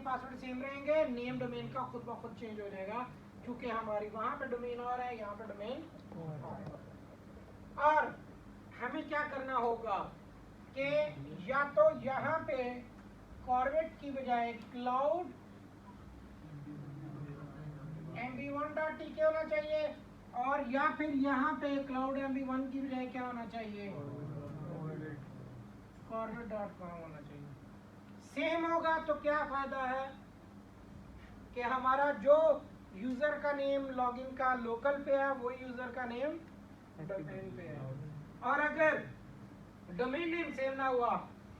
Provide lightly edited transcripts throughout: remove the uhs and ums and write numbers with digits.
Password same रहेंगे, name domain का खुद ब खुद चेंज हो जाएगा क्योंकि हमारी वहां पे डोमेन और है, यहाँ पे डोमेन और है। और हमें क्या करना होगा कि या तो यहाँ पे कॉर्वेट की बजाय क्लाउड mb1.tk होना चाहिए, और या फिर यहाँ पे क्लाउड mb1 की बजाय क्या होना चाहिए, corvet.com होना चाहिए। सेम होगा तो क्या फायदा है कि हमारा जो यूजर का नेम लॉगिन का लोकल पे है वही यूजर का नेम डोमेन पे है। और अगर डोमेन नेम सेम ना हुआ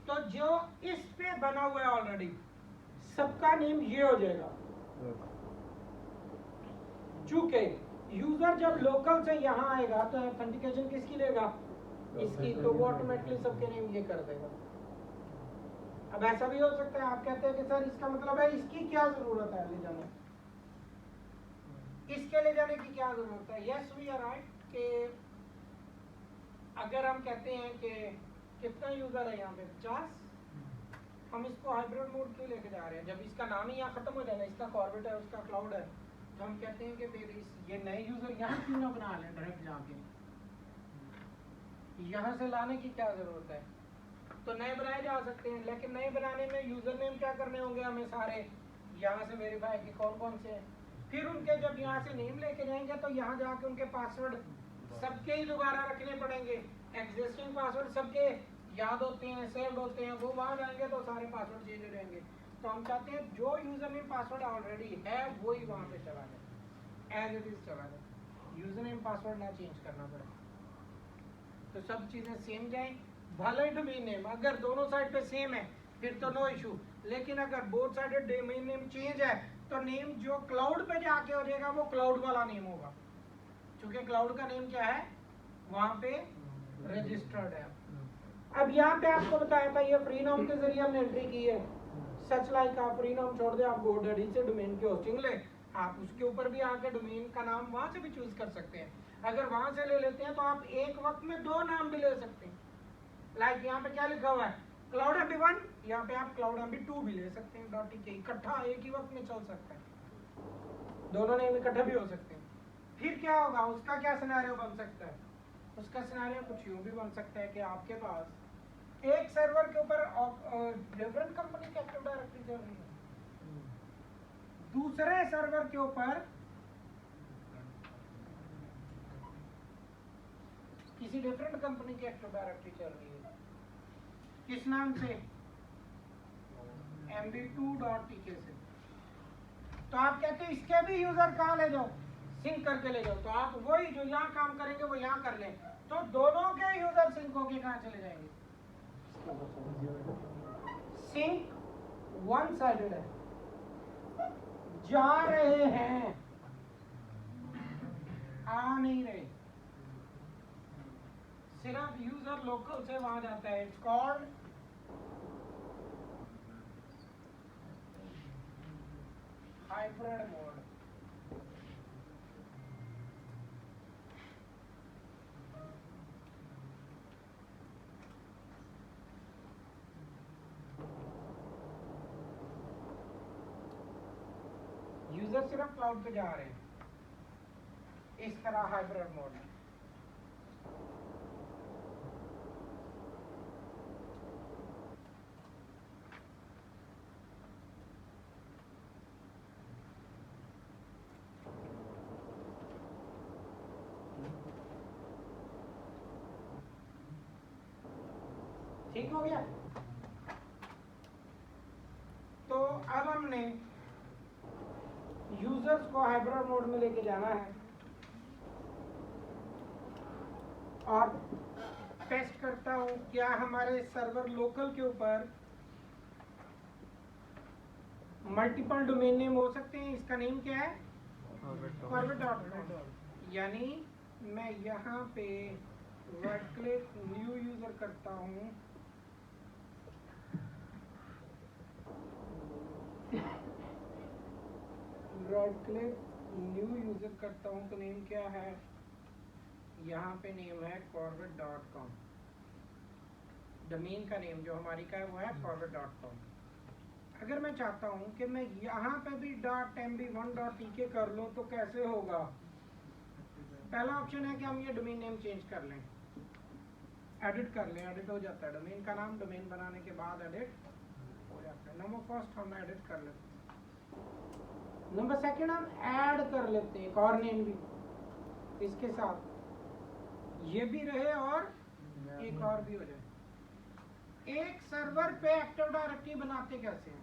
तो जो इस पे बना हुआ है ऑलरेडी सबका नेम ये हो जाएगा। चूंकि यूजर जब लोकल से यहाँ आएगा तो ऑथेंटिकेशन किसकी लेगा, इसकी, तो वो ऑटोमेटिकली सबके नेम ये कर देगा। अब ऐसा भी हो सकता है आप कहते हैं कि सर इसका मतलब है इसकी क्या जरूरत है ले जाने, इसके ले जाने की क्या जरूरत है। यस वी आर राइट कि अगर हम कहते हैं कि कितना यूजर है यहाँ पे 50, हम इसको हाइब्रिड मोड क्यों लेके जा रहे हैं, जब इसका नाम ही यहाँ खत्म हो जाएगा, इसका कॉर्बेट है उसका क्लाउड है, तो हम कहते हैं कि फिर ये नए यूजर यहाँ क्यों ना बना लें, डायरेक्ट जाके यहाँ से लाने की क्या जरूरत है। तो नए बनाए जा सकते हैं, लेकिन नए बनाने में यूजर नेम क्या करने होंगे हमें सारे यहाँ से वेरीफाई कि कौन कौन से हैं। फिर उनके जब यहाँ से नेम लेके जाएंगे तो यहाँ जाके उनके पासवर्ड सबके ही दोबारा रखने पड़ेंगे। एग्जिस्टिंग पासवर्ड सबके याद होते हैं, सेव्ड होते हैं, वो वहाँ जाएंगे तो सारे पासवर्ड चेंज हो जाएंगे। तो हम चाहते हैं जो यूजर नेम पासवर्ड ऑलरेडी है वही वहाँ पे चला जाए, एज इट इज चला जाए, यूजर नेम पासवर्ड ना चेंज करना पड़े, तो सब चीजें सेम जाएं। भले ही डोमेन नेम अगर दोनों साइड पे सेम है फिर तो नो इशू, लेकिन अगर both side domain name change है तो नेम जो क्लाउड पे जाके हो जाएगा वो क्लाउड वाला नेम होगा, क्योंकि क्लाउड का नेम क्या है वहां पे रजिस्टर्ड है। अब यहाँ पे आपको बताया था ये फ्री नाम के जरिए हमने एंट्री की है, सच लाइक आप फ्री नाम छोड़ दे, आप GoDaddy से डोमेन की होस्टिंग ले, आप उसके ऊपर भी आके डोमेन का नाम वहां से भी चूज कर सकते हैं। अगर वहां से ले लेते हैं तो आप एक वक्त में 2 नाम भी ले सकते हैं। लाइक यहाँ पे क्या लिखा हुआ है क्लाउड mb1, यहाँ पे आप क्लाउड mb2 भी ले सकते हैं, .tk इकट्ठा एक ही वक्त में चल सकता है, दोनों नेम इकट्ठे भी हो सकते हैं। फिर क्या होगा, उसका क्या सिनेरियो बन सकता है, उसका सिनेरियो कुछ यूं भी बन सकता है कि आपके पास एक सर्वर के ऊपर डिफरेंट कंपनी की एक्टिव डायरेक्टरी चल रही है, दूसरे सर्वर के ऊपर किसी डिफरेंट कंपनी की एक्टिव डायरेक्टरी चल रही है, किस नाम से, mb2.tk से। तो आप कहते हैं इसके भी यूजर कहाँ ले जाओ, सिंक करके ले जाओ, तो आप वही जो यहाँ काम करेंगे वो यहाँ कर लें, तो दोनों के यूजर सिंक होके कहाँ चले जाएंगे, सिंक वन साइडेड है, जा रहे हैं आ नहीं रहे, सिर्फ यूजर लोकल से वहां जाता है। It's called hybrid mode. User सिर्फ क्लाउड पे जा रहे हैं, इस तरह हाइब्रिड मोड है। ठीक हो गया। तो अब हमने यूजर्स को हाइब्रिड मोड में लेके जाना है और टेस्ट करता हूं क्या हमारे सर्वर लोकल के ऊपर मल्टीपल डोमेन नेम हो सकते हैं। इसका नेम क्या है, corvet.com। यानी मैं यहाँ पे राइट क्लिक न्यू यूजर करता हूँ, राइट क्लिक न्यू यूजर करता हूँ, तो नेम क्या है, यहाँ पे नेम है corvet.com, डोमेन का नेम जो हमारी का है वो है corvet.com। अगर मैं चाहता हूँ कि मैं यहाँ पे भी .mb1.tk कर लूँ तो कैसे होगा? पहला ऑप्शन है कि हम ये डोमेन नेम चेंज कर लें, एडिट कर लें, एडिट हो जाता है डोमेन का नाम, डोमेन बनाने के बाद एडिट हो जाता है। नंबर फर्स्ट हम एडिट कर लेते हैं। नंबर सेकंड हम ऐड कर लेते हैं एक और नेम भी इसके साथ, ये भी रहे और एक और भी हो जाए। एक सर्वर पे एक्टिव डायरेक्टरी बनाते कैसे हैं?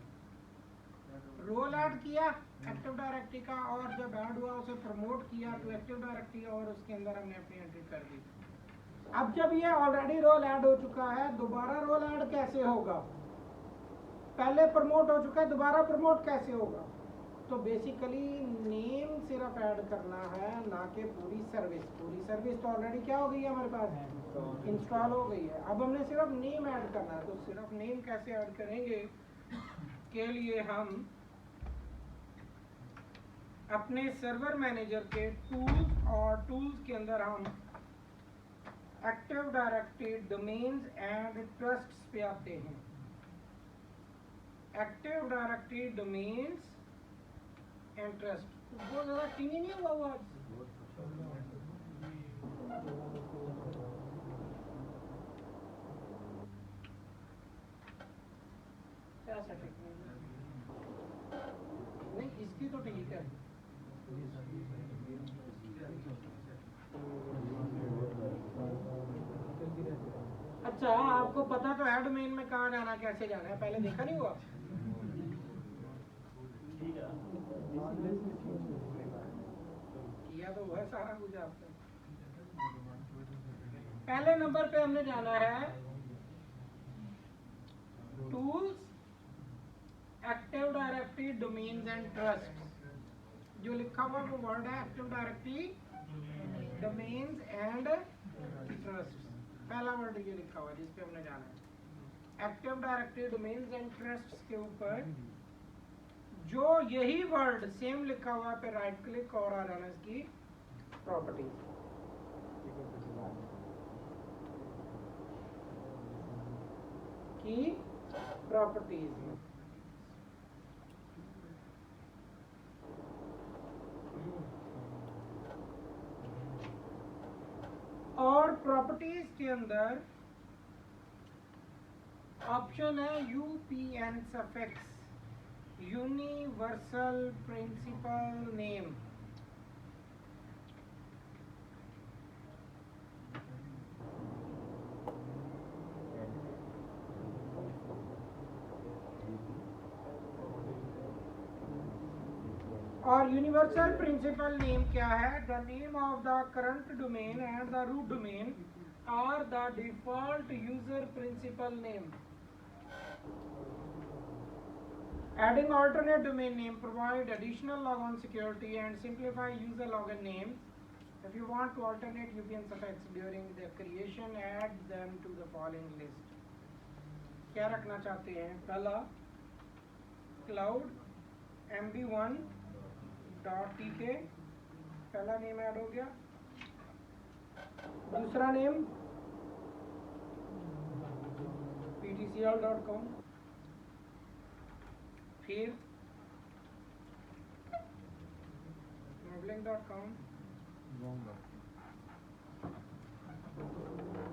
रोल ऐड किया एक्टिव डायरेक्टरी का, और जब ऐड हुआ उसे प्रमोट किया टू एक्टिव डायरेक्टरी और उसके अंदर हमने अपनी एंट्री कर दी। अब जब ये ऑलरेडी रोल ऐड हो चुका है, दोबारा रोल ऐड कैसे होगा? पहले प्रमोट हो चुका है, दोबारा प्रमोट कैसे होगा? तो बेसिकली नेम सिर्फ ऐड करना है, ना कि पूरी सर्विस। पूरी सर्विस तो ऑलरेडी क्या हो गई है हमारे पास, इंस्टॉल हो गई है। अब हमने सिर्फ नेम ऐड करना है। तो सिर्फ नेम कैसे ऐड करेंगे के लिए हम अपने सर्वर मैनेजर के टूल्स, और टूल्स के अंदर हम active directory domains and trusts पे आते हैं। Active directory domains and trust. बहुत ज़्यादा टीवी नहीं हुआ आज। क्या सेटिंग नहीं, इसकी तो ठीक है। अच्छा, आपको पता तो है डोमेन में कहाँ जाना, कैसे जाना है, पहले देखा नहीं हुआ? किया तो वह सारा कुछ आपने। पहले नंबर पे हमने जाना है tools, active directory domains and trust. जो लिखा हुआ वो वर्ड है active directory domains and trust. पहला वर्ड ये लिखा हुआ है जिस पे हमने जाना है। Active directory domains and trust के ऊपर जो यही वर्ड सेम लिखा हुआ है पे राइट क्लिक और आ जाना इसकी प्रॉपर्टीज की प्रॉपर्टीज में। और प्रॉपर्टीज के अंदर ऑप्शन है UPN suffix, universal principal name. और यूनिवर्सल प्रिंसिपल नेम क्या है? The name of the current domain and the root domain are the default user principal name. Adding alternate domain name provide additional logon security and simplify user login names. If you want to alternate UPN suffix during the creation, add them to the following list. क्या रखना चाहते हैं? पहला cloud mb1.tk, पहला name add हो गया। दूसरा name ptcl.com, फिर modeling.com,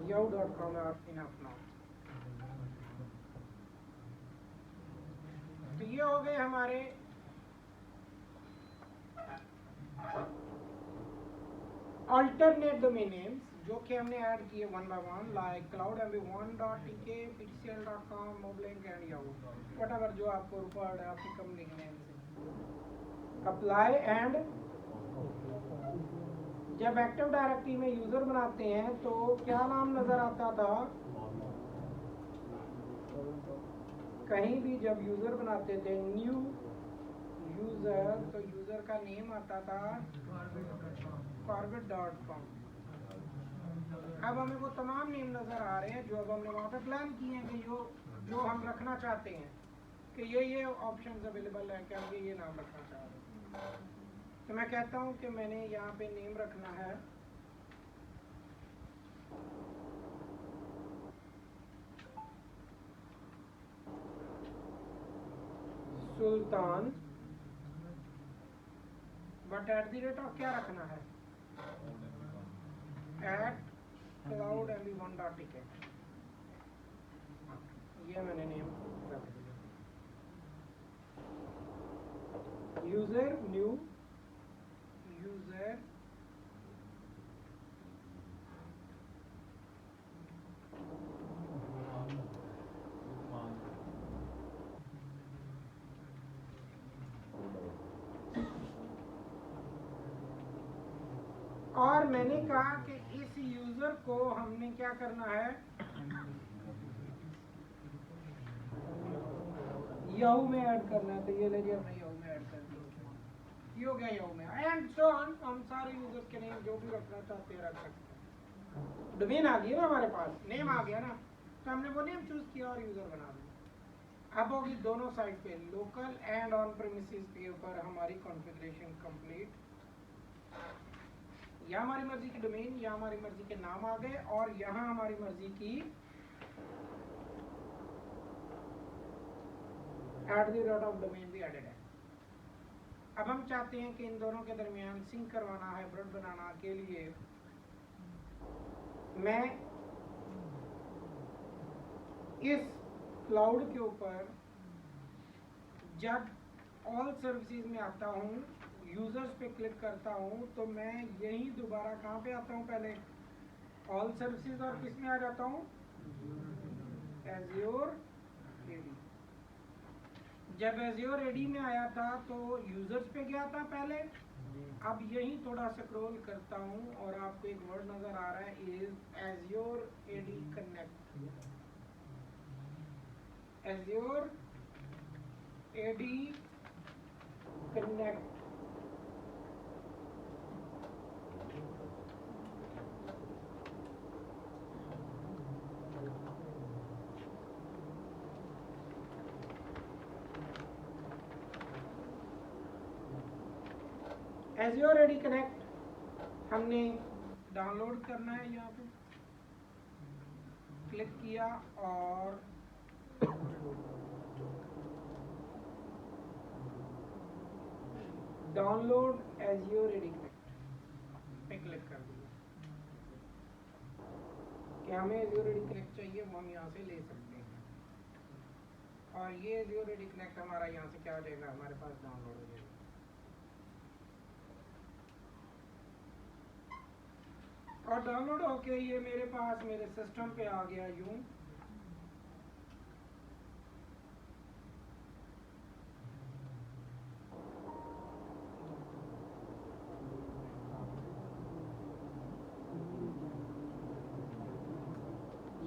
yahoo.com are enough now। तो ये हो गए हमारे अल्टरनेट डोमेन नेम्स जो कि हमने ऐड किए one by one, like cloud mb1.tk, ptcl.com, moblink and yahoo, whatever जो आपको रिक्वायर्ड है आपकी कंपनी के नेम से। अप्लाई एंड जब एक्टिव डायरेक्टरी में यूजर बनाते हैं तो क्या नाम नजर आता था? कहीं भी जब यूजर बनाते थे न्यू यूजर तो यूजर का नेम आता था corbett.com। अब हमें वो तमाम नेम नजर आ रहे हैं जो अब हमने वहाँ पे प्लान किए हैं कि जो हम रखना चाहते हैं कि ये ऑप्शंस अवेलेबल है कि हम ये नाम रखना चाह रहे हैं। तो मैं कहता हूँ कि मैंने यहाँ पे नेम रखना है Sultan, but at the rate of क्या रखना है, एट cloudmb1.tk, ये मैंने नेम रख दिया। यूजर न्यू यूजर और मैंने कहा कि इस यूजर को हमने क्या करना है, याहू में ऐड करना है। तो ये ले लिया हमने याहू में ऐड कर दिया, ये हो गया याहू में। एंड सो ऑन, हम सारे यूजर्स के नेम जो भी रखना चाहते हैं रख सकते हैं। डोमेन आ गई ना हमारे पास, नेम आ गया ना, तो हमने वो नेम चूज किया और यूजर बना दिया। अब होगी दोनों साइड पे, लोकल एंड ऑन प्रीमिसेस के ऊपर हमारी कॉन्फ़िगरेशन कंप्लीट। या हमारी मर्जी की डोमेन, या हमारी मर्जी के नाम आ गए, और यहाँ हमारी मर्जी की eight the rate of domain भी एडेड है। अब हम चाहते हैं कि इन दोनों के दरमियान सिंक करवाना है, ब्रड बनाना के लिए मैं इस क्लाउड के ऊपर जब ऑल सर्विसेज में आता हूँ, यूजर्स पे क्लिक करता हूँ, तो मैं यही दोबारा कहाँ पे आता हूँ, पहले ऑल सर्विसेज, और किस में आ जाता हूँ, एज़्योर एडी। जब एज़्योर एडी में आया था तो यूजर्स पे गया था पहले। अब यही थोड़ा स्क्रॉल करता हूँ और आपको एक वर्ड नजर आ रहा है, is Azure AD connect. Azure AD connect, Azure AD connect हमने डाउनलोड करना है। यहाँ पे क्लिक किया और डाउनलोड एज़्योर एडी कनेक्ट पे क्लिक कर दिया कि हमें एज़्योर एडी कनेक्ट चाहिए, वो हम यहाँ से ले सकते हैं। और ये एज़्योर एडी कनेक्ट हमारा यहाँ से क्या हो जाएगा, हमारे पास डाउनलोड हो जाएगा। और डाउनलोड होके ये मेरे पास मेरे सिस्टम पे आ गया यूं।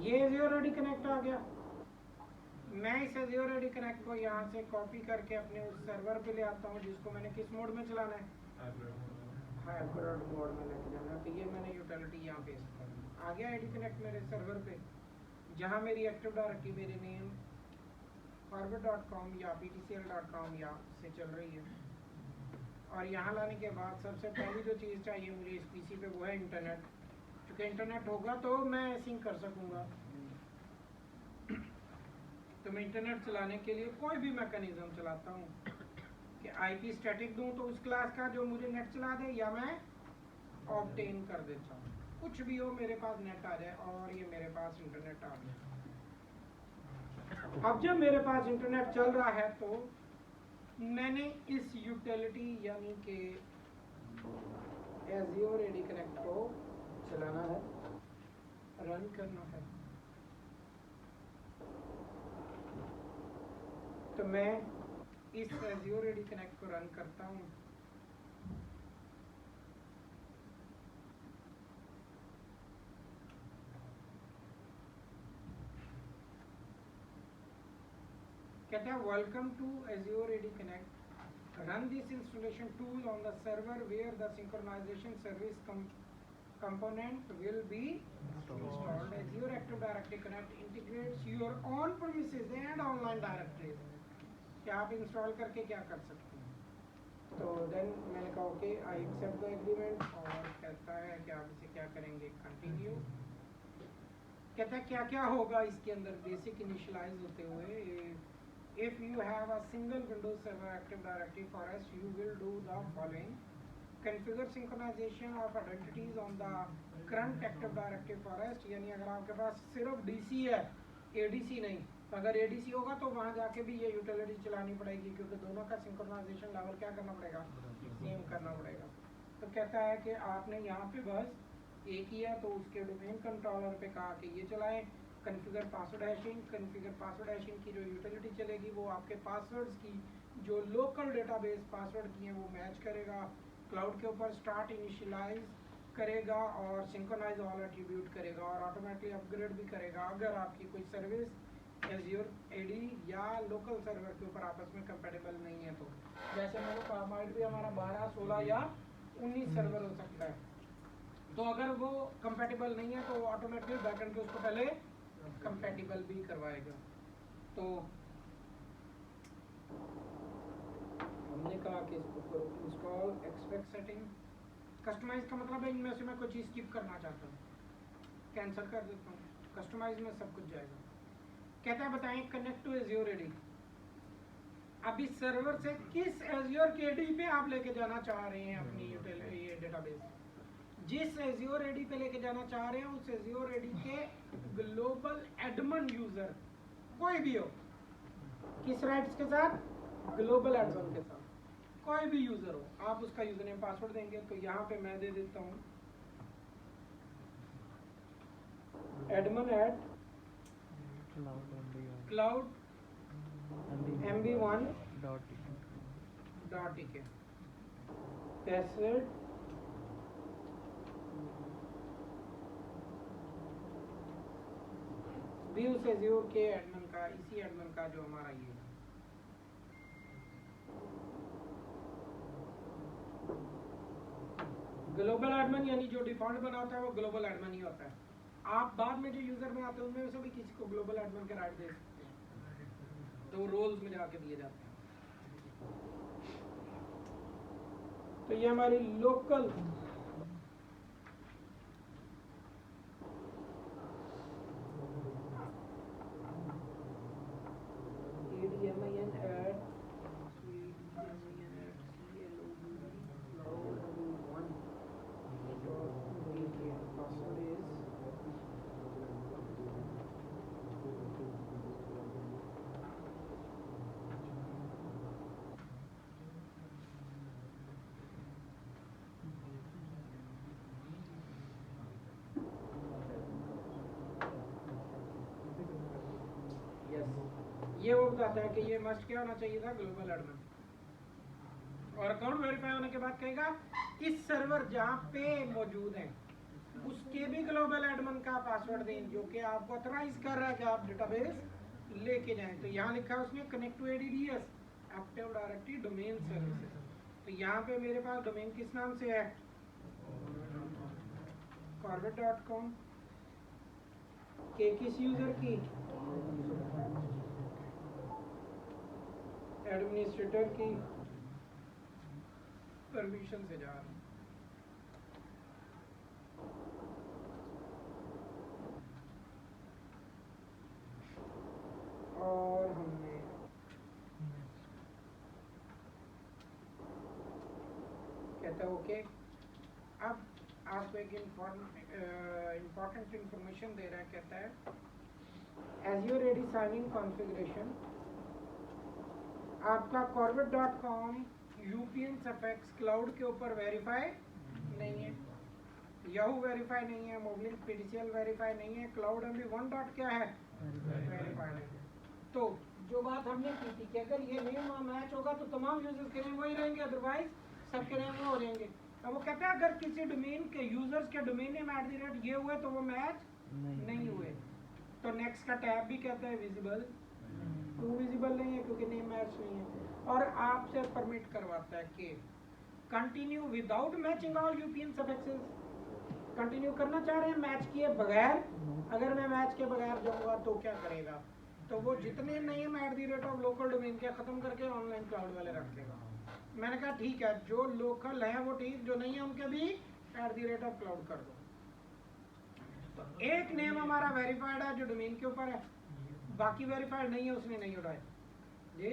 ये एज़्योर एडी कनेक्ट आ गया। मैं इस एज़्योर एडी कनेक्ट को यहाँ से कॉपी करके अपने उस सर्वर पे ले आता हूँ, जिसको मैंने किस मोड में चलाना है, हाइब्रिड मोड में लेके जाना है। तो ये मैंने यूटिलिटी यहाँ पेस्ट कर दी, आ गया एडी कनेक्ट मेरे सर्वर पे, जहाँ मेरी एक्टिव डायरेक्टरी मेरे नेम forward.com या ptcl.com या से चल रही है। और यहाँ लाने के बाद सबसे पहली जो चीज़ चाहिए मुझे इस पीसी पे, वो है इंटरनेट। क्योंकि इंटरनेट होगा तो मैं सिंक कर सकूँगा। तो मैं इंटरनेट चलाने के लिए कोई भी मैकेनिज्म चलाता हूँ कि आईपी स्टैटिक दूँ तो उस क्लास का जो मुझे नेट चला दे, या मैं ऑब्टेन कर देता हूँ, कुछ भी हो मेरे पास नेट आ जाए। और ये मेरे पास इंटरनेट आ गया। अब जब मेरे पास इंटरनेट चल रहा है तो मैंने इस यूटिलिटी यानी कि एज़्योर एडी कनेक्ट को चलाना है, रन करना है। तो मैं इस एज़्योर एडी कनेक्ट को रन करता हूँ। कहता है welcome to Azure AD connect, run this installation tool on the server where the synchronization service component will be installed. Azure Active Directory Connect integrates your own premises and online directories. क्या आप install करके क्या कर सकते हैं। तो then मैंने कहा okay I accept the agreement, और कहता है कि आप इसे क्या करेंगे, कंटिन्यू। कहता है क्या क्या होगा इसके अंदर, बेसिक इनिशियलाइज होते हुए if you have a single Windows Server Active Directory forest, you will do the following: configure synchronization of identities on the current Active Directory forest। यानी अगर आपके पास सिर्फ DC है, ADC नहीं, अगर ADC होगा तो वहाँ जाके भी ये यूटिलिटी चलानी पड़ेगी, क्योंकि दोनों का सिंक्रोनाइजेशन लेवल क्या करना पड़ेगा, सेम करना पड़ेगा। तो कहता है कि आपने यहाँ पे बस एक ही है तो उसके डोमेन कंट्रोलर पे कहा कि ये चलाएं configure password hashing. Configure password hashing की जो यूटिलिटी चलेगी वो आपके पासवर्ड्स की जो लोकल डेटाबेस पासवर्ड की हैं वो मैच करेगा, क्लाउड के ऊपर स्टार्ट इनिशियलाइज करेगा और सिंक्रोनाइज ऑल एट्रीब्यूट करेगा और ऑटोमेटिकली अपग्रेड भी करेगा अगर आपकी कोई सर्विस एज़्योर एडी या लोकल सर्वर के ऊपर आपस में कंपेटेबल नहीं है। तो जैसे मैंने कहा माइट भी हमारा 12, 16 या 19 सर्वर हो सकता है, तो अगर वो कंपेटेबल नहीं है तो ऑटोमेटिकली बैकएंड पे उसको पहले कंपेटेबल भी करवाएगा। तो हमने कहा कि इसको करो इंस्टॉल एक्सपेक्ट सेटिंग। कस्टमाइज का मतलब है इनमें से मैं कोई चीज़ स्किप करना चाहता हूँ, कैंसिल कर देता हूँ, कस्टमाइज में सब कुछ जाएगा। कहता है बताएं कनेक्ट टू एज़्योर एडी। अब इस सर्वर से किस एज़्योर के एडी पे आप लेके जाना चाह रहे हैं अपनी ये डेटाबेस, जिस एज़्योर एडी पे लेके जाना चाह रहे हैं उस एज़्योर एडी के ग्लोबल एडमिन यूजर कोई भी हो, किस राइट्स के साथ, ग्लोबल एडमिन के साथ, कोई भी यूजर हो, आप उसका यूजर नेम पासवर्ड देंगे। तो यहाँ पे मैं दे देता हूँ admin at cloud mb1 dot ike password भी उस एज़्योर के एडमिन का, इसी एडमिन का जो हमारा ये है। ग्लोबल एडमिन यानी जो डिफॉल्ट बना होता है वो ग्लोबल एडमिन ही होता है। आप बाद में जो यूजर में आते हैं उनमें से भी किसी को ग्लोबल एडमिन के राइट दे सकते हैं, तो रोल्स में जाके दिए जाते हैं। तो ये हमारी local ADMIN at password is ये वो बताता है कि ये मस्ट क्या होना चाहिए था, ग्लोबल एडमिन। और अकाउंट वेरीफाई होने के बाद कहेगा इस सर्वर जहाँ पे मौजूद है उसके भी ग्लोबल एडमिन का पासवर्ड दें जो कि आपको ऑथराइज कर रहा है कि आप डेटाबेस लेके जाएं। तो यहाँ लिखा है उसने connect to ADDS active directory domain services. तो यहाँ पे मेरे पास डोमेन किस नाम से है, corvette.com के किस यूजर की, एडमिनिस्ट्रेटर की परमिशन से जा रहा हूँ। और हमने कहता है ओके। अब आपको एक इम्पॉर्टेंट इंफॉर्मेशन दे रहा है, कहता है Azure AD sign in configuration आपका corvette.com यूपीएन सफेक्स क्लाउड के ऊपर वेरीफाई नहीं है, याहू वेरीफाई नहीं है, मोबलिंक PDCL वेरीफाई नहीं है, क्लाउड mb1 डॉट क्या है वेरीफाई नहीं है। तो जो बात हमने की थी कि अगर ये नेम मैच होगा तो तमाम यूजर्स के नेम वही रहेंगे, अदरवाइज सबके नेम वो हो जाएंगे। अब वो कहता है अगर किसी डोमेन के यूजर्स के डोमेन नेम @ ये हुए तो वो मैच नहीं हुए। तो नेक्स्ट का टैब भी कहता है विजिबल, तो विजिबल नहीं है क्योंकि नेम मैच नहीं है। और आपसे परमिट करवाता है कि continue without matching all UPN suffixes, continue करना चाह रहे हैं मैच किए बगैर, अगर मैं मैच के बगैर जाऊंगा तो क्या करेगा, तो वो जितने नेम @ लोकल डोमेन के खत्म करके ऑनलाइन क्लाउड वाले रख देगा। मैंने कहा ठीक है, जो लोकल है वो ठीक, जो नहीं है उनके भी @ क्लाउड कर दो। तो एक नेम हमारा वेरीफाइड है जो डोमेन के ऊपर है, बाकी वेरीफाइड नहीं है उसने नहीं उठाया। जी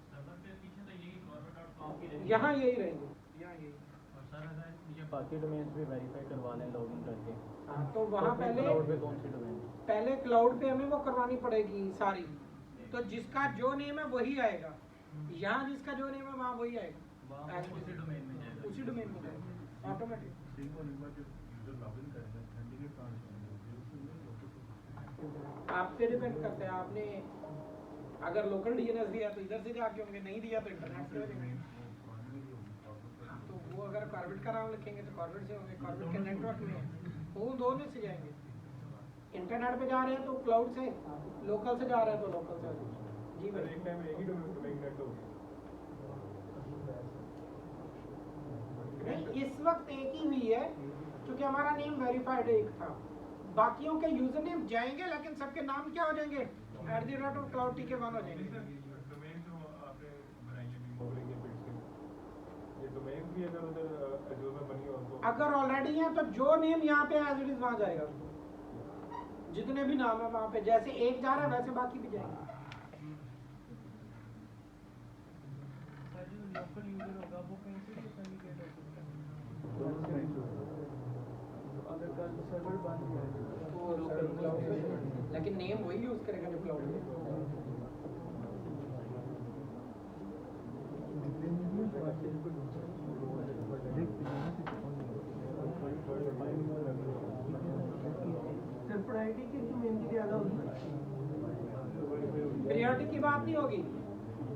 सर्वर पे पीछे तो यही corporate.com की रहेगी। यहाँ यही रहेंगे, यहाँ यही। और सर अगर मुझे बाकी डोमेन्स भी वेरीफाई करवा लें लॉगिन करके, हाँ तो वहाँ तो फिर पहले क्लाउड पे कौन सी डोमेन? पहले क्लाउड पे हमें वो करवानी पड़ेगी सारी, तो जिसका जो नेम है वही आएगा, यहाँ जिसका जो नेम है वहाँ वही आएगा, वहाँ उसी डोमेन में जाएगा। उसी डोमेन में जाएगा ऑटोमेटिक। आप पे डिपेंड करता है, आपने अगर लोकल डीएनएस दिया तो इधर से जाके होंगे, नहीं दिया तो इंटरनेट से हो जाएंगे। हाँ, तो वो अगर कॉर्बेट का नाम लिखेंगे तो कॉर्बेट से होंगे, कॉर्बेट के नेटवर्क में वो दोनों से जाएंगे। इंटरनेट पे जा रहे हैं तो क्लाउड से, लोकल से जा रहे हैं तो लोकल से हो जाएंगे। जी भाई, एक टाइम एक ही डोमेन नेट हो नहीं इस वक्त एक ही हुई है क्योंकि हमारा नेम वेरीफाइड एक था, बाकियों के यूजर नेम जाएंगे लेकिन सबके नाम क्या हो जाएंगे @cloudtk1 हो जाएंगे। डोमेन जो आपने बनाई है मोबाइल के पेज से, ये डोमेन भी अगर उधर एजूर में बनी हो तो अगर ऑलरेडी है तो जो नेम यहाँ पे एज इट इज वहाँ जाएगा, जितने भी नाम है वहाँ पे जैसे एक जा रहा है वैसे बाकी भी जाएंगे। लोकल यूजर होगा वो कहीं से कम्युनिकेट हो सकता है। अगर कल सर्वर बंद हो जाए वो लोकल क्लाउड पे, लेकिन नेम वही यूज करेगा जो क्लाउड में। प्रायोरिटी की बात नहीं होगी,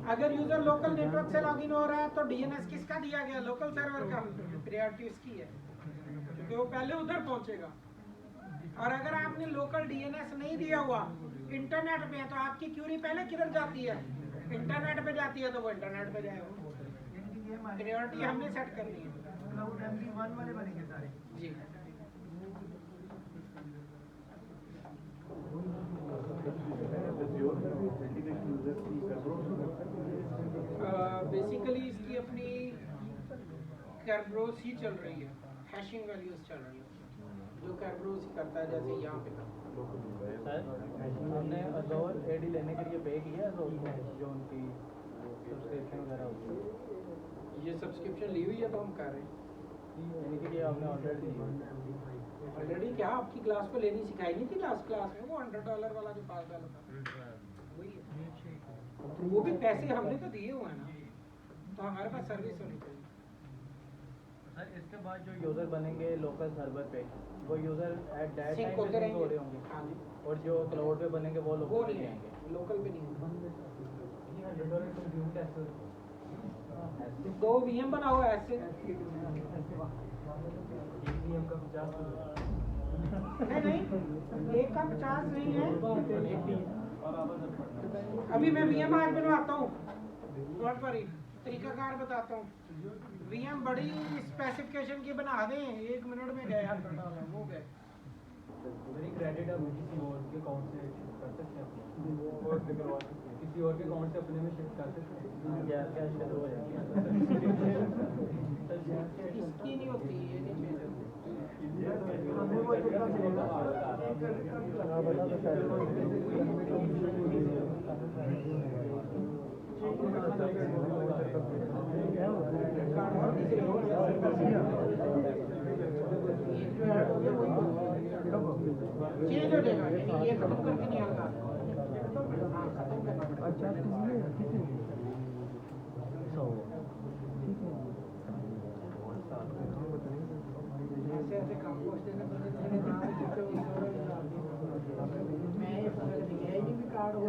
अगर यूजर लोकल नेटवर्क से लॉगिन हो रहा है तो डीएनएस किसका दिया गया, लोकल सर्वर का, प्रायोरिटी उसकी है क्योंकि वो पहले उधर पहुंचेगा। और अगर आपने लोकल डीएनएस नहीं दिया हुआ इंटरनेट पे है तो आपकी क्यूरी पहले किधर जाती है, इंटरनेट पे जाती है, तो वो इंटरनेट पे जाएगा। प्रायोरिटी हमने सेट करनी है। क्लाउड MP1 वाले बनेंगे सारे जी बेसिकली इसकी अपनी कैरब्रोस ही चल रही है, हैशिंग वैल्यूज चल रही है जो कैरब्रोस ही करता है, जैसे यहाँ पे सर हमने अजोर एडी लेने के लिए पे किया है जो उनकी सब्सक्रिप्शन वगैरह होती है, ये सब्सक्रिप्शन ली हुई है तो हम कर रहे हैं। यानी कि ये आपने ऑलरेडी ऑलरेडी क्या आपकी क्लास को लेनी सिखाई नहीं थी लास्ट क्लास में, वो $100 वाला जो $5 था वही है, वो भी पैसे हमने तो दिए हुए हैं ना, तो हमारे पास सर्विस होनी चाहिए। सर इसके बाद जो यूज़र बनेंगे लोकल सर्वर पे वो user at that sync time होते पे हो रहे रहेंगे। होंगे, हाँ जी, और जो क्लाउड पे बनेंगे वो वो लोकल नहीं नहीं आएंगे, आएंगे। लोकल पे नहीं आएंगे। $100 दो VM बना हुआ है ऐसे, नहीं एक का 50 नहीं है, अभी मैं VM आज बनवाता हूँ, नोट पर ही तरीकाकार बताता हूँ। VM बड़ी स्पेसिफिकेशन की बना दें, 1 मिनट में गए $100 हो गए। क्रेडिट आप किसी और के अकाउंट से शिफ्ट कर सकते हैं, और निकलवा सकते हैं। किसी और के अकाउंट से अपने में शिफ्ट कर सकते हैं, क्या क्या शुरू हो जाती इसकी नहीं होती, ये नहीं चेंज होती। हमें वो जितना चेंज हो जाएगा, यानी ये खत्म करके नहीं आएगा। हाँ, खत्म करना पड़ेगा। ऐसे ऐसे काम पोस्ट देने पड़ते मैं ये भी कार्ड हो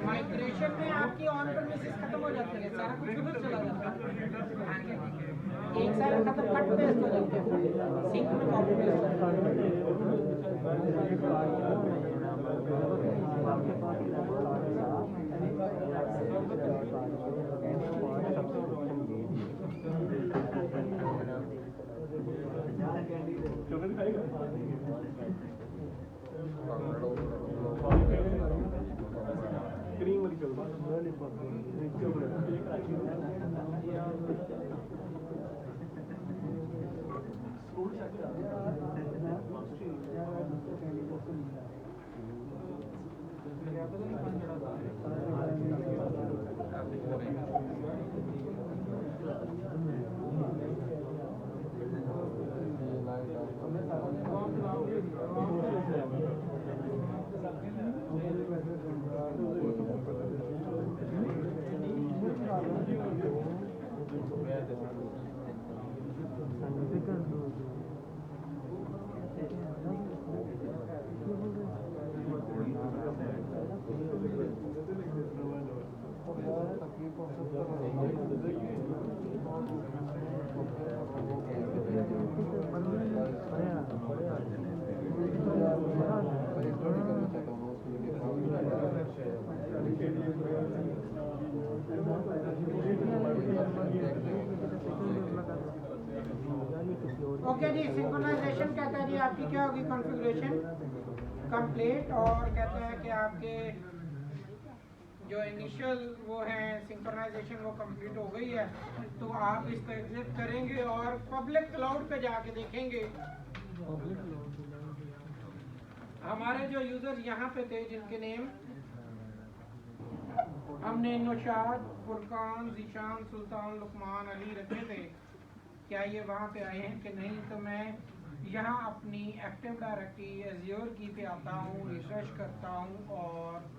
माइग्रेशन में आपकी ऑन प्रेमिसेस खत्म हो जाती है, सारा कुछ उधर चला जाता है, एक साल खत्म कट पेस्ट हो जाते हैं, सिंक में कॉपी पेस्ट चॉकलेट खाएगा क्रीम वाली ओके जी, सिंक्रोनाइजेशन कहता है जी आपकी क्या होगी कॉन्फ़िगरेशन कंप्लीट, और कहते हैं कि आपके जो इनिशियल वो है सिंक्रोनाइजेशन वो कंप्लीट हो गई है। तो आप इस पर क्लिक करेंगे और पब्लिक क्लाउड पे जाके देखेंगे हमारे जो यूजर्स यहाँ पे थे जिनके नेम हमने नौशाद, फुरकान, ज़ीशान, सुल्तान, लुकमान, अली रखे थे, क्या ये वहाँ पे आए हैं कि नहीं। तो मैं यहाँ अपनी एक्टिव डायरेक्टरी एज़्योर की पे आता हूँ, रिसर्च करता हूँ और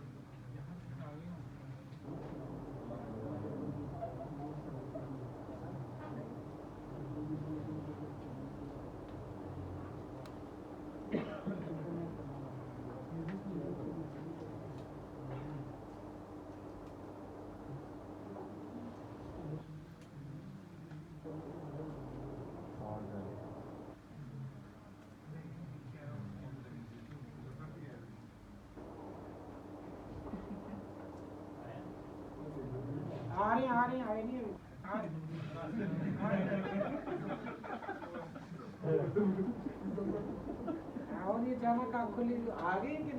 आ रहे आए नहीं आ रहे और ये अचानक आप खुली आ गए कि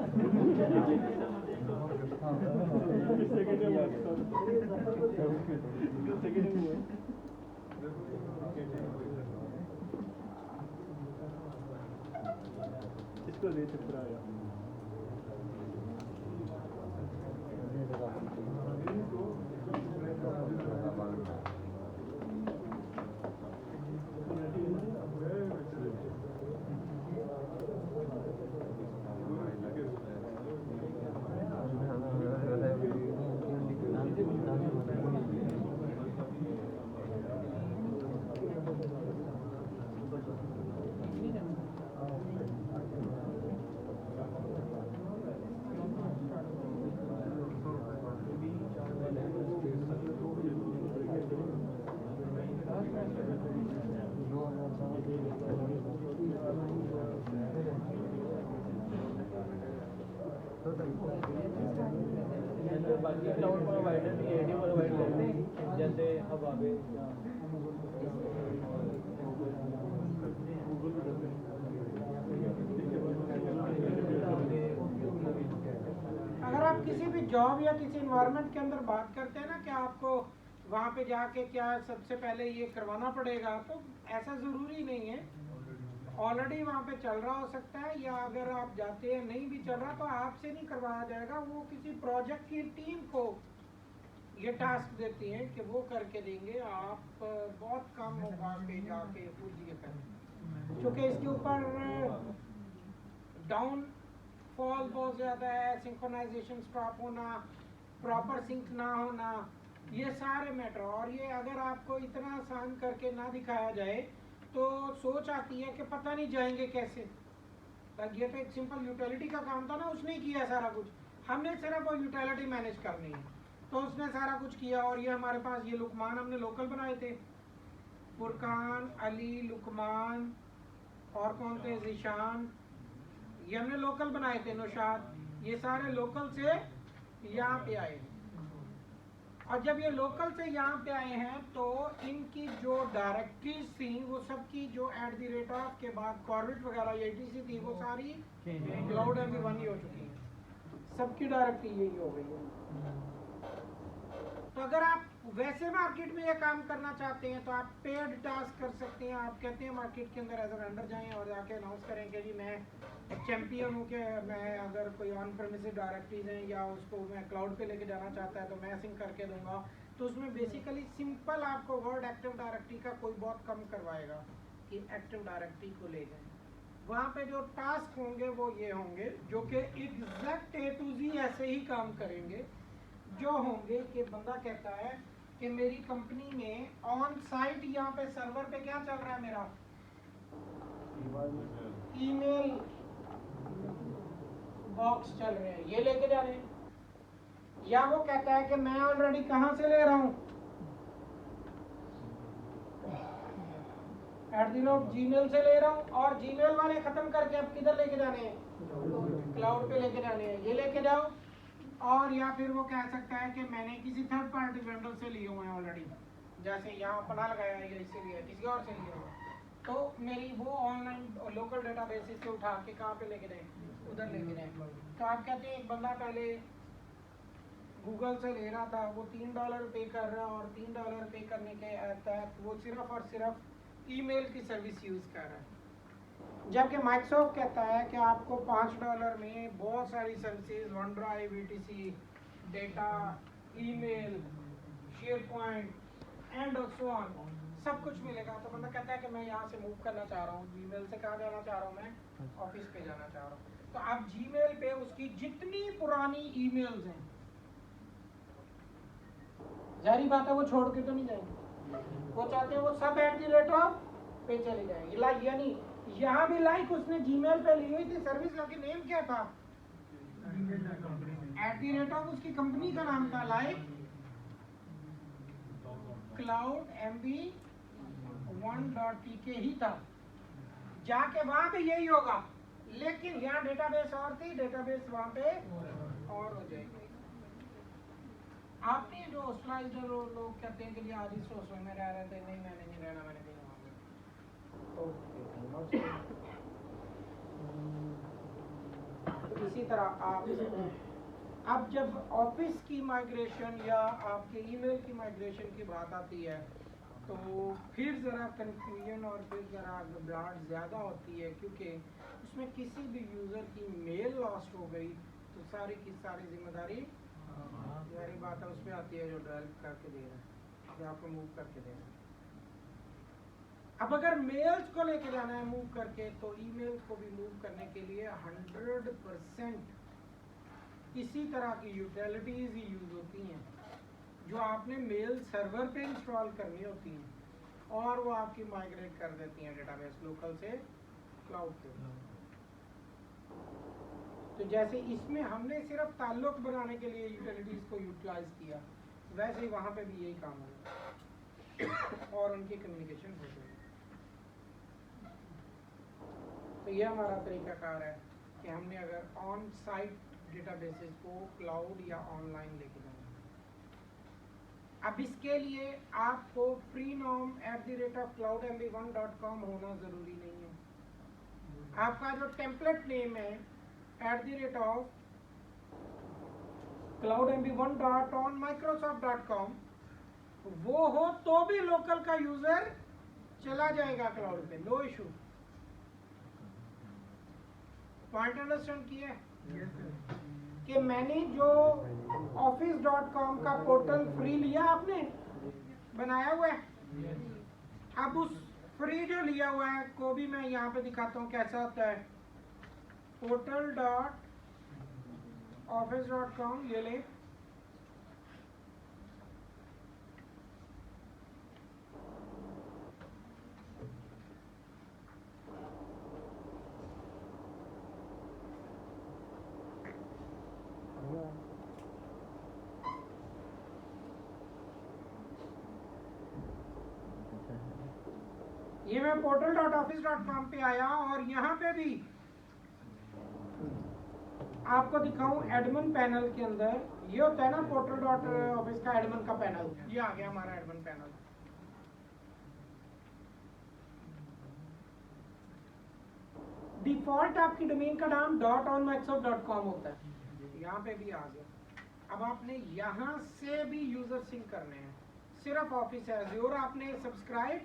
इसको ले चक्कर आया बाकी क्लाउड प्रोवाइडर भी एडी प्रोवाइड करते हैं, जैसे अब आगे अगर आप किसी भी जॉब या किसी इन्वायरमेंट के अंदर बात करते हैं ना कि आपको वहाँ पे जाके क्या सबसे पहले ये करवाना पड़ेगा, तो ऐसा ज़रूरी नहीं है। ऑलरेडी वहाँ पे चल रहा हो सकता है, या अगर आप जाते हैं नहीं भी चल रहा तो आपसे नहीं करवाया जाएगा, वो किसी प्रोजेक्ट की टीम को ये टास्क देती हैं कि वो करके देंगे। आप बहुत कम मौका पे जाके खुद ये करें, क्योंकि इसके ऊपर डाउन फॉल बहुत ज़्यादा है, सिंक्रोनाइजेशन स्टॉप होना, प्रॉपर सिंक ना होना, ये सारे मैटर। और ये अगर आपको इतना आसान करके ना दिखाया जाए तो सोच आती है कि पता नहीं जाएंगे कैसे। ये तो एक सिंपल यूटिलिटी का काम था ना, उसने किया सारा कुछ, हमने सिर्फ वो यूटिलिटी मैनेज करनी है, तो उसने सारा कुछ किया। और ये हमारे पास ये लुकमान हमने लोकल बनाए थे, फुरकान, अली, लुकमान और कौन थे, ज़ीशान, ये हमने लोकल बनाए थे, नौशाद, ये सारे लोकल से यहाँ पे आए। और जब ये लोकल से यहाँ पे आए हैं तो इनकी जो डायरेक्टरीज थी वो सबकी जो @ के बाद कॉर्बिट वगैरह एटीसी थी वो सारी क्लाउड MB1 ही हो चुकी है, सबकी डायरेक्टरी यही हो गई है। तो अगर आप वैसे मार्केट में ये काम करना चाहते हैं तो आप पेड टास्क कर सकते हैं। आप कहते हैं मार्केट के अंदर एज अ वेंडर जाएं और जाके अनाउंस करें कि जी मैं एक चैंपियन हूँ कि मैं अगर कोई ऑन प्रेमिसेस डायरेक्टरीज हैं या उसको मैं क्लाउड पे लेके जाना चाहता है तो मैं सिंक करके दूंगा। तो उसमें बेसिकली सिंपल आपको वर्ड एक्टिव डायरेक्टरी का कोई बहुत कम करवाएगा कि एक्टिव डायरेक्टरी को ले जाएं। वहाँ पे जो टास्क होंगे वो ये होंगे जो कि एग्जैक्ट A to Z ऐसे ही काम करेंगे, जो होंगे कि बंदा कहता है कि मेरी कंपनी में ऑन साइट यहाँ पे सर्वर पे क्या चल रहा है, मेरा ईमेल बॉक्स चल रहे हैं, ये लेके जा रहे हैं। या वो कहता है कि मैं ऑलरेडी कहाँ से ले रहा हूँ, Gmail से ले रहा हूँ और Gmail वाले खत्म करके अब किधर लेके जाने हैं, क्लाउड पे लेके जाने हैं, ये लेके जाओ। और या फिर वो कह सकता है कि मैंने किसी थर्ड पार्टी वेंडर से लिए हुए हैं ऑलरेडी, जैसे यहाँ अपना लगाया है या इससे लिया किसी और से लिया हुआ, तो मेरी वो ऑनलाइन लोकल डेटाबेस से उठा के कहाँ पे लेके जाए, उधर लेके जाए। तो आप कहते हैं एक बंदा पहले गूगल से ले रहा था, वो $3 पे कर रहा है और $3 पे करने के तहत वो सिर्फ और सिर्फ ईमेल की सर्विस यूज़ कर रहा है, जबकि माइक्रोसॉफ्ट कहता है कि आपको $5 में बहुत सारी services OneDrive, etc, data, email, SharePoint and so on सब कुछ मिलेगा। तो बंदा कहता है कि मैं यहाँ से मूव करना चाह रहा हूँ, जीमेल से कहाँ जाना चाह रहा हूँ, मैं ऑफिस पे जाना चाह रहा हूँ। तो आप जीमेल पे उसकी जितनी पुरानी ईमेल्स हैं, जारी बात है वो छोड़ के तो नहीं जाएंगे, वो चाहते हैं वो सब @ पे चले जाएंगे। यानी यहाँ भी लाइक उसने जीमेल पे ली हुई थी सर्विस, लेकिन नेम क्या था, @ उसकी कंपनी का नाम था, लाइक क्लाउड MB1.tk ही था। जाके वहां पे यही होगा, लेकिन यहाँ डेटाबेस और थी, डेटाबेस वहां पे और हो जाएगी। आपने जो स्लाइडर लोग कहते हैं कि जी आज इस सोच में रह रहे थे, नहीं मैंने नहीं रहना, मैंने कहीं तो इसी तरह आप अब जब ऑफिस की माइग्रेशन या आपके ईमेल की माइग्रेशन की बात आती है तो फिर ज़रा कंफ्यूजन और फिर ज़रा घबराहट ज़्यादा होती है, क्योंकि उसमें किसी भी यूज़र की मेल लॉस्ट हो गई तो सारी की सारी जिम्मेदारी सारी बात है उसमें आती है जो डेवलप करके दे रहा है, जो आपको मूव करके दे रहा है। अब अगर मेल्स को लेके जाना है मूव करके तो ईमेल्स को भी मूव करने के लिए 100% इसी तरह की यूटिलिटीज ही यूज होती हैं जो आपने मेल सर्वर पे इंस्टॉल करनी होती हैं और वो आपकी माइग्रेट कर देती हैं डेटाबेस लोकल से क्लाउड पे। तो जैसे इसमें हमने सिर्फ ताल्लुक बनाने के लिए यूटिलिटीज को यूटिलाइज किया, वैसे ही वहाँ पे भी यही काम होगा और उनकी कम्युनिकेशन हो जाएगी। तो ये हमारा तरीकाकार है कि हमने अगर ऑन साइट डेटाबेसेस को क्लाउड या ऑनलाइन लेके जाना है। अब इसके लिए आपको freenom @cloudmb1.com होना ज़रूरी नहीं है। आपका जो टेम्पलेट नेम है @cloudmb1.onmicrosoft.com वो हो तो भी लोकल का यूज़र चला जाएगा क्लाउड पे, नो इशू। पॉइंट अंडरस्टैंड किया है कि मैंने जो office.com का पोर्टल फ्री लिया, आपने बनाया हुआ है, अब उस फ्री जो लिया हुआ है को भी मैं यहाँ पे दिखाता हूँ कैसा होता है। portal.office.com ये ले, ये मैं portal.office.com पे आया और यहाँ पे भी आपको दिखाऊं एडमिन पैनल के अंदर, ये होता है ना पोर्टल डॉट ऑफिस का एडमिन का पैनल, ये आ गया हमारा एडमिन पैनल। डिफॉल्ट आपकी डोमेन का नाम .onmicrosoft.com होता है, यहाँ पे भी आ गया। अब आपने यहाँ से भी यूजर सिंक करने हैं, सिर्फ ऑफिस एज्योर आपने सब्सक्राइब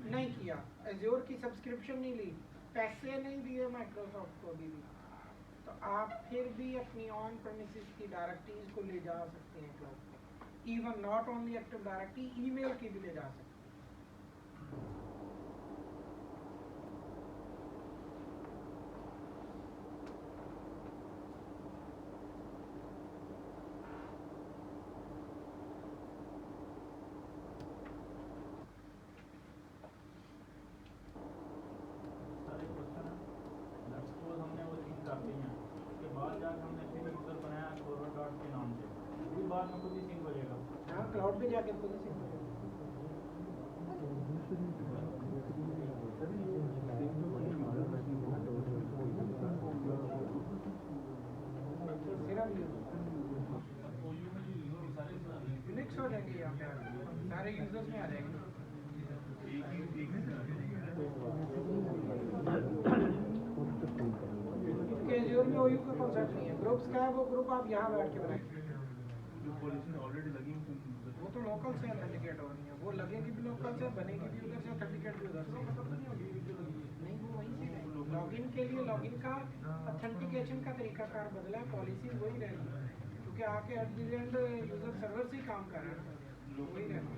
नहीं किया, एज्योर की सब्सक्रिप्शन नहीं ली, पैसे नहीं दिए माइक्रोसॉफ्ट को अभी भी, तो आप फिर भी अपनी ऑन प्रेमिसेस की डायरेक्टरीज को ले जा सकते हैं क्लाउड पे, even not only active directory, email की भी ले जा सकते हैं। हाँ, क्लाउड पे जाके खुद ही सिंक करें। मिक्स हो जाएंगे यहाँ पे, सारे यूजर्स में आ जाएंगे। एज्योर में ओयू का कॉन्सेप्ट नहीं है, ग्रुप्स का है, वो ग्रुप आप यहाँ बैठ के बनाएंगे। वो तो लोकल से ऑथेंटिकेट हो रही है, वो लगेगी भी लोकल से, बनेगी भी उधर से, ऑथेंटिकेट भी उधर से, नहीं वो वहीं से है। लॉगिन के लिए लॉगिन का ऑथेंटिकेशन का तरीकाकार बदला है, पॉलिसी वही रहेगी, क्योंकि आके at the end user server से ही काम कर रहा है, वही रहेगा।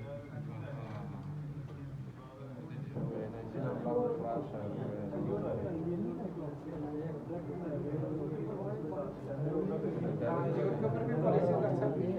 एज्योर के ऊपर भी पॉलिसी रख सकते हैं।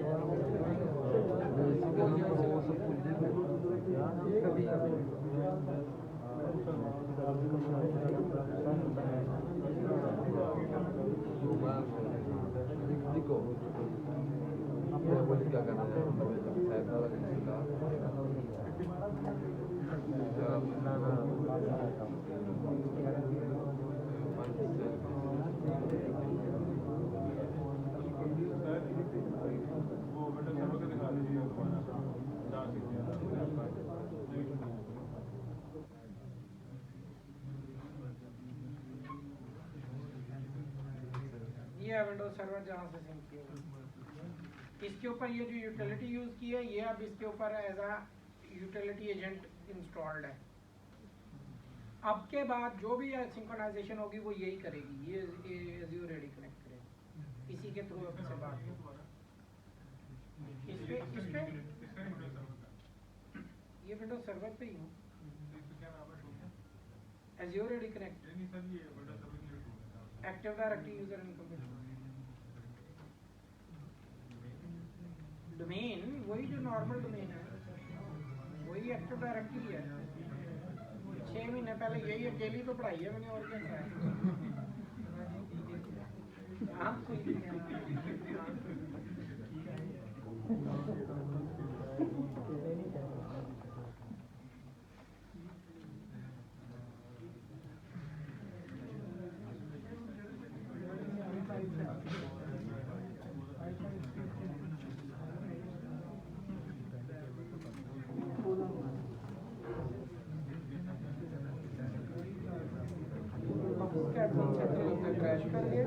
विंडोज सर्वर जहाँ से सिंक किया, इसके ऊपर ये जो यूटिलिटी यूज की है, ये अब इसके ऊपर as a utility agent installed है। अब के बाद जो भी सिंक्रोनाइजेशन होगी वो यही करेगी, ये एज्योर रेडी कनेक्ट करेगी, इसी के थ्रू आपसे बात इस पे ये विंडोज सर्वर पे ही हूँ, azure ready connect, active directory user information, domain वही जो नॉर्मल डोमेन है, वही एक्टिव डायरेक्टरी है। 6 महीने पहले यही अकेली तो पढ़ाई है मैंने, और क्या है। क्रैश कर दिया।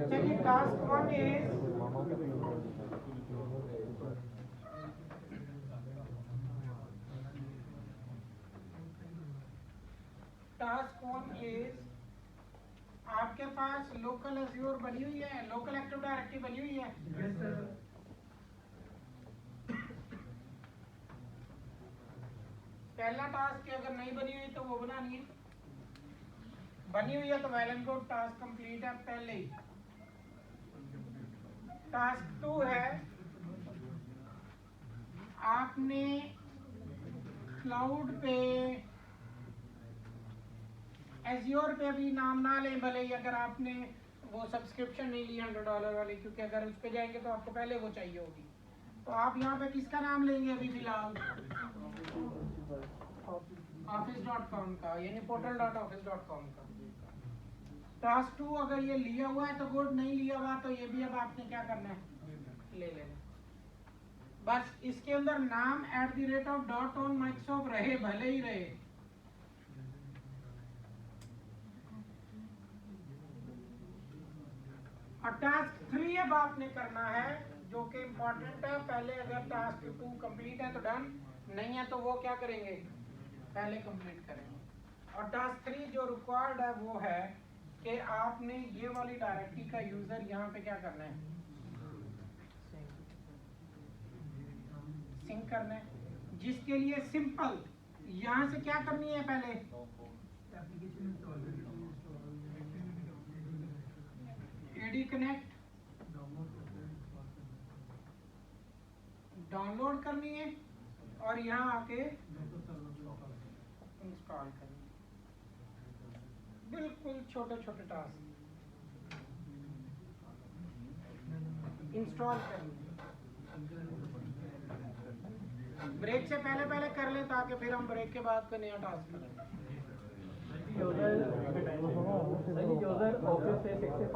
चलिए टास्क 1 इज आपके पास लोकल एज्योर बनी हुई है, लोकल एक्टिव डायरेक्टरी बनी हुई है। Yes sir. पहला टास्क अगर नहीं बनी हुई तो वो बनानी है, बनी हुई है तो well and good, task complete है पहले ही। टास्क 2 है, आपने क्लाउड पे एज्योर पे भी नाम ना लें, भले ही अगर आपने वो सब्सक्रिप्शन नहीं ली $100 वाली, क्योंकि अगर उस पे जाएंगे तो आपको पहले वो चाहिए होगी। तो आप यहाँ पे किसका नाम लेंगे अभी फिलहाल? office.com का, यानी portal.office.com का। टास्क 2 अगर ये लिया हुआ है तो गुड, नहीं लिया हुआ तो ये भी अब आपने क्या करना है, ले लेना। बस इसके अंदर नाम @.on_Microsoft रहे, भले ही रहे। और टास्क 3 अब आपने करना है, जो कि इम्पोर्टेंट है। पहले अगर टास्क 2 कंप्लीट है तो डन, नहीं है तो वो क्या करेंगे, पहले कंप्लीट करेंगे। और टास्क 3 जो रिक्वायर्ड है वो है कि आपने ये वाली डायरेक्टरी का यूजर यहाँ पे क्या करना है, सिंक करना है, जिसके लिए सिंपल यहाँ से क्या करनी है, पहले application install AD connect download करनी है और यहाँ आके इंस्टॉल करनी है। बिल्कुल छोटे छोटे टास्क इंस्टॉल करनी है। ब्रेक से पहले पहले कर ले, ताकि फिर हम ब्रेक के बाद का नया टास्क करें। यूजर ऑफिस से 65